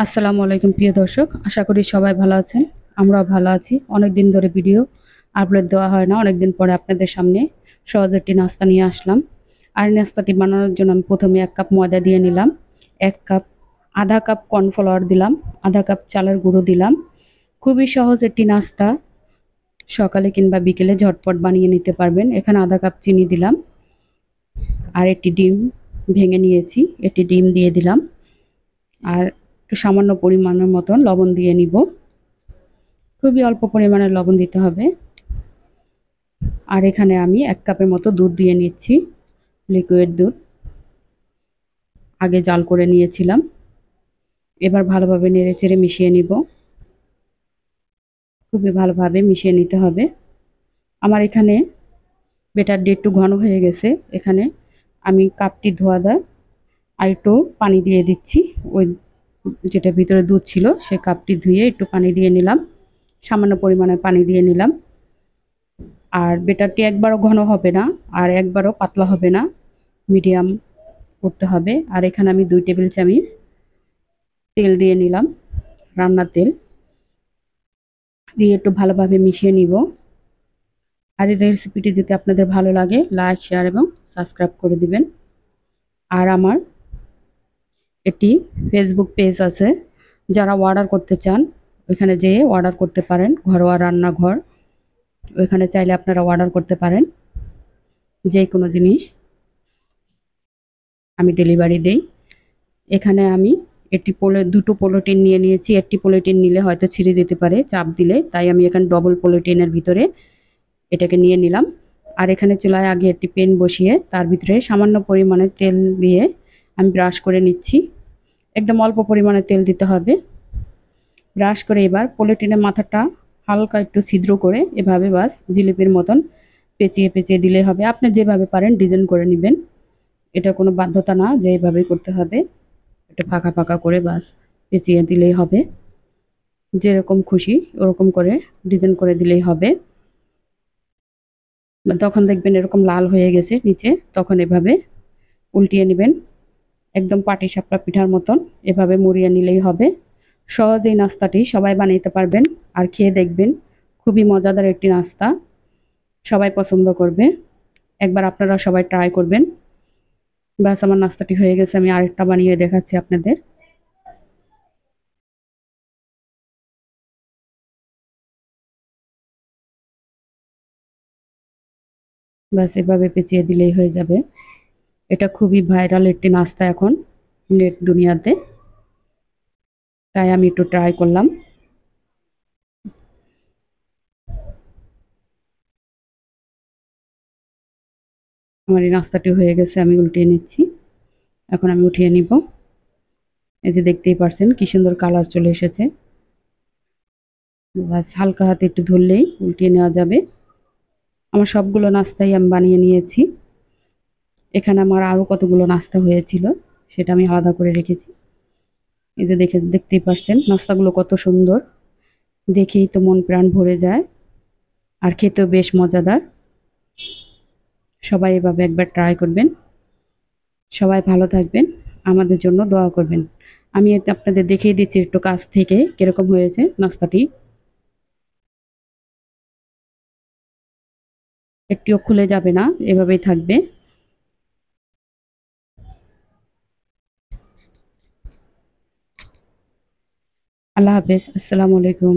আসসালামু আলাইকুম প্রিয় দর্শক, আশা করি সবাই ভালো আছেন। আমরাও ভালো আছি। অনেক দিন ধরে ভিডিও আপলোড দেওয়া হয় না। অনেক দিন পরে আপনাদের সামনে সহজ একটি নাস্তা নিয়ে আসলাম। আর নাস্তাটি বানানোর জন্য আমি প্রথমে 1 কাপ ময়দা দিয়ে নিলাম, 1 কাপ আধা কাপ কর্নফ্লাওয়ার দিলাম, আধা কাপ চালের গুঁড়ো দিলাম। খুবই সহজ একটি নাস্তা, সকালে কিংবা বিকেলে ঝটপট বানিয়ে নিতে পারবেন। এখানে আধা কাপ চিনি দিলাম আর একটি ডিম ভেঙে নিয়েছি, একটি ডিম দিয়ে দিলাম আর একটু সামান্য পরিমাণের মতন লবণ দিয়ে নিব। খুবই অল্প পরিমাণে লবণ দিতে হবে। আর এখানে আমি 1 কাপের মতো দুধ দিয়ে নিচ্ছি, লিকুইড দুধ। আগে জাল করে নিয়েছিলাম। এবার ভালোভাবে নেড়েচেড়ে মিশিয়ে নিব। খুবই ভালোভাবে মিশিয়ে নিতে হবে। আমার এখানে ব্যাটারটি একটু ঘন হয়ে গেছে। এখানে আমি কাপটি ধোয়া আর একটু পানি দিয়ে দিচ্ছি। ওই যেটা ভিতরে দুধ ছিল সেই কাপটি ধুয়ে একটু পানি দিয়ে নিলাম, সামান্য পরিমাণে পানি দিয়ে নিলাম। আর ব্যাটারটি একবারও ঘন হবে না আর একবারও পাতলা হবে না, মিডিয়াম করতে হবে। আর এখানে আমি 2 টেবিল চামচ তেল দিয়ে নিলাম, রান্নার তেল দিয়ে একটু ভালোভাবে মিশিয়ে নিব। আর এই রেসিপিটি যদি আপনাদের ভালো লাগে, লাইক, শেয়ার এবং সাবস্ক্রাইব করে দিবেন। আর আমার একটি ফেসবুক পেজ আছে, যারা অর্ডার করতে চান ওইখানে যেয়ে অর্ডার করতে পারেন। ঘরোয়া রান্নাঘর, ওইখানে চাইলে আপনারা অর্ডার করতে পারেন। যে কোনো জিনিস আমি ডেলিভারি দেই। এখানে আমি দুটো পলিথিন নিয়ে নিয়েছি। একটি পলিথিন নিলে হয়তো ছিঁড়ে যেতে পারে চাপ দিলে, তাই আমি এখানে ডবল পলিথিনের ভিতরে এটাকে নিয়ে নিলাম। আর এখানে চুলায় আগে একটি প্যান বসিয়ে তার ভিতরে সামান্য পরিমাণে তেল দিয়ে আমি ব্রাশ করে নিচ্ছি। একদম অল্প পরিমাণে তেল দিতে হবে। ব্রাশ করে এবার পলিথিনের মাথাটা হালকা একটু ছিদ্র করে এভাবে বাস জিলিপির মতন পেঁচিয়ে পেঁচিয়ে দিলে হবে। আপনি যেভাবে পারেন ডিজাইন করে নেবেন, এটা কোনো বাধ্যতা না যে এইভাবেই করতে হবে। একটু ফাঁকা ফাঁকা করে বাস পেঁচিয়ে দিলেই হবে। যেরকম খুশি ওরকম করে ডিজাইন করে দিলেই হবে। তখন দেখবেন এরকম লাল হয়ে গেছে নিচে, তখন এভাবে উল্টিয়ে নেবেন। একদম পাটিসাপটা পিঠার মতন এভাবে মুড়িয়ে নিলেই হবে। সহজ এই নাস্তাটি সবাই বানাইতে পারবেন আর খেয়ে দেখবেন, খুবই মজাদার একটি নাস্তা, সবাই পছন্দ করবে। একবার আপনারা সবাই ট্রাই করবেন। ব্যাস আমার নাস্তাটি হয়ে গেছে, আমি আরেকটা বানিয়ে দেখাচ্ছি আপনাদের। ব্যাস এভাবে পেঁচিয়ে দিলেই হয়ে যাবে। এটা খুবই ভাইরাল একটি নাস্তা এখন নেট দুনিয়াতে, তাই আমি একটু ট্রাই করলাম। আমার এই নাস্তাটি হয়ে গেছে, আমি উল্টিয়ে নিচ্ছি। এখন আমি উঠিয়ে নিব। এই যে দেখতেই পারছেন কি সুন্দর কালার চলে এসেছে। বাস হালকা হাতে একটু ধরলেই উল্টিয়ে নেওয়া যাবে। আমার সবগুলো নাস্তাই আমি বানিয়ে নিয়েছি। এখানে আমার আরও কতগুলো নাস্তা হয়েছিল, সেটা আমি আলাদা করে রেখেছি। এই যে দেখতেই পারছেন নাস্তাগুলো কত সুন্দর, দেখেই তো মন প্রাণ ভরে যায় আর খেতেও বেশ মজাদার। সবাই এভাবে একবার ট্রাই করবেন। সবাই ভালো থাকবেন, আমাদের জন্য দোয়া করবেন। আমি এতে আপনাদের দেখিয়ে দিচ্ছি একটু কাছ থেকে কিরকম হয়েছে নাস্তাটি। একটিও খুলে যাবে না, এভাবেই থাকবে। আল্লাহ হাফেজ, আসসালামু আলাইকুম।